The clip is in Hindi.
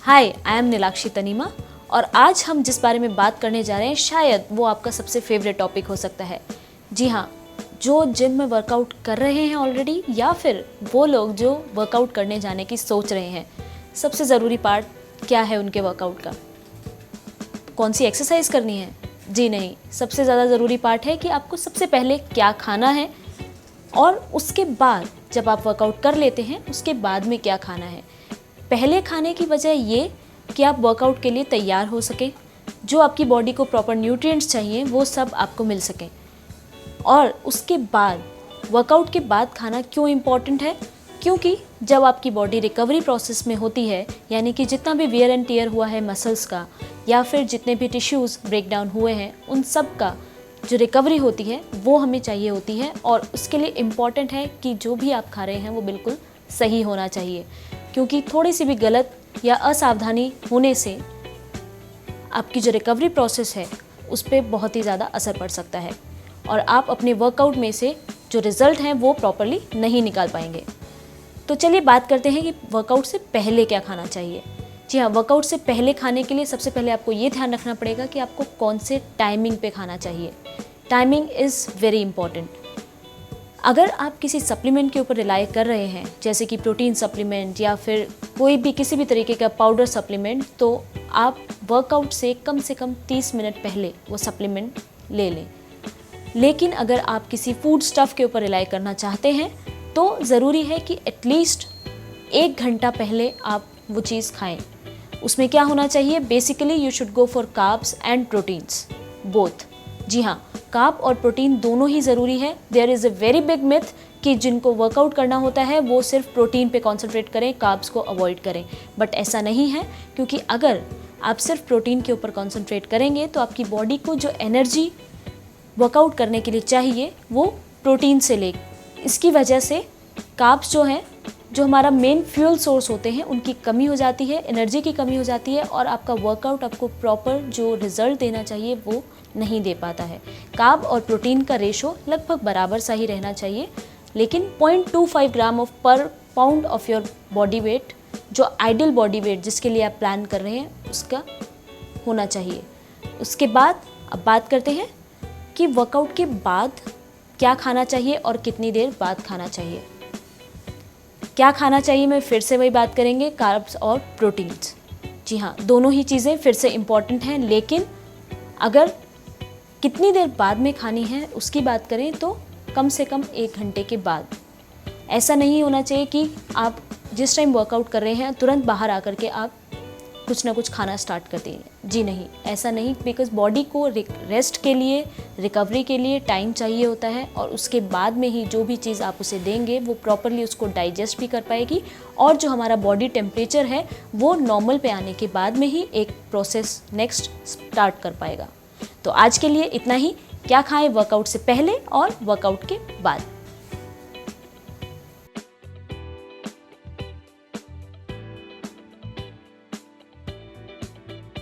हाय, आई एम नीलाक्षी तनीमा और आज हम जिस बारे में बात करने जा रहे हैं शायद वो आपका सबसे फेवरेट टॉपिक हो सकता है। जी हाँ, जो जिम में वर्कआउट कर रहे हैं ऑलरेडी या फिर वो लोग जो वर्कआउट करने जाने की सोच रहे हैं। सबसे ज़रूरी पार्ट क्या है उनके वर्कआउट का? कौन सी एक्सरसाइज करनी है? जी नहीं, सबसे ज़्यादा ज़रूरी पार्ट है कि आपको सबसे पहले क्या खाना है और उसके बाद जब आप वर्कआउट कर लेते हैं उसके बाद में क्या खाना है। पहले खाने की वजह ये कि आप वर्कआउट के लिए तैयार हो सकें, जो आपकी बॉडी को प्रॉपर न्यूट्रिएंट्स चाहिए वो सब आपको मिल सकें। और उसके बाद वर्कआउट के बाद खाना क्यों इम्पॉर्टेंट है? क्योंकि जब आपकी बॉडी रिकवरी प्रोसेस में होती है, यानी कि जितना भी वियर एंड टियर हुआ है मसल्स का या फिर जितने भी टिश्यूज़ ब्रेक डाउन हुए हैं, उन सब का जो रिकवरी होती है वो हमें चाहिए होती है। और उसके लिए इम्पॉर्टेंट है कि जो भी आप खा रहे हैं वो बिल्कुल सही होना चाहिए, क्योंकि थोड़ी सी भी गलत या असावधानी होने से आपकी जो रिकवरी प्रोसेस है उस पर बहुत ही ज़्यादा असर पड़ सकता है और आप अपने वर्कआउट में से जो रिज़ल्ट हैं वो प्रॉपरली नहीं निकाल पाएंगे। तो चलिए बात करते हैं कि वर्कआउट से पहले क्या खाना चाहिए। जी हाँ, वर्कआउट से पहले खाने के लिए सबसे पहले आपको ये ध्यान रखना पड़ेगा कि आपको कौन से टाइमिंग पे खाना चाहिए। Timing is very important. अगर आप किसी सप्लीमेंट के ऊपर रिलाई कर रहे हैं, जैसे कि प्रोटीन सप्लीमेंट या फिर कोई भी किसी भी तरीके का पाउडर सप्लीमेंट, तो आप वर्कआउट से कम 30 मिनट पहले वो सप्लीमेंट ले लें। लेकिन अगर आप किसी फूड स्टफ़ के ऊपर रिलाई करना चाहते हैं तो ज़रूरी है कि एटलीस्ट 1 घंटा पहले आप वो चीज़ खाएं। उसमें क्या होना चाहिए? Basically you should go for carbs and proteins both. जी हाँ, कार्ब और प्रोटीन दोनों ही ज़रूरी है। There is a very big myth कि जिनको वर्कआउट करना होता है वो सिर्फ प्रोटीन पे कॉन्सेंट्रेट करें, कार्ब्स को अवॉइड करें। बट ऐसा नहीं है, क्योंकि अगर आप सिर्फ प्रोटीन के ऊपर कॉन्सेंट्रेट करेंगे तो आपकी बॉडी को जो एनर्जी वर्कआउट करने के लिए चाहिए वो प्रोटीन से ले। इसकी वजह से कार्ब्स जो हैं, जो हमारा मेन फ्यूल सोर्स होते हैं, उनकी कमी हो जाती है, एनर्जी की कमी हो जाती है और आपका वर्कआउट आपको प्रॉपर जो रिज़ल्ट देना चाहिए वो नहीं दे पाता है। कार्ब और प्रोटीन का रेशो लगभग बराबर सा ही रहना चाहिए, लेकिन 0.25 ग्राम ऑफ पर pound of your body weight, जो आइडियल बॉडी वेट जिसके लिए आप प्लान कर रहे हैं, उसका होना चाहिए। उसके बाद अब बात करते हैं कि वर्कआउट के बाद क्या खाना चाहिए और कितनी देर बाद खाना चाहिए। क्या खाना चाहिए में फिर से वही बात करेंगे, कार्ब्स और प्रोटीन्स। जी हाँ, दोनों ही चीज़ें फिर से इम्पॉर्टेंट हैं, लेकिन अगर कितनी देर बाद में खानी है उसकी बात करें तो कम से कम 1 घंटे के बाद। ऐसा नहीं होना चाहिए कि आप जिस टाइम वर्कआउट कर रहे हैं तुरंत बाहर आकर के आप कुछ ना कुछ खाना स्टार्ट कर देंगे। जी नहीं, ऐसा नहीं, बिकॉज़ बॉडी को रेस्ट के लिए, रिकवरी के लिए टाइम चाहिए होता है और उसके बाद में ही जो भी चीज़ आप उसे देंगे वो प्रॉपरली उसको डाइजेस्ट भी कर पाएगी और जो हमारा बॉडी टेम्परेचर है वो नॉर्मल पे आने के बाद में ही एक प्रोसेस नेक्स्ट स्टार्ट कर पाएगा। तो आज के लिए इतना ही। क्या खाएं वर्कआउट से पहले और वर्कआउट के बाद।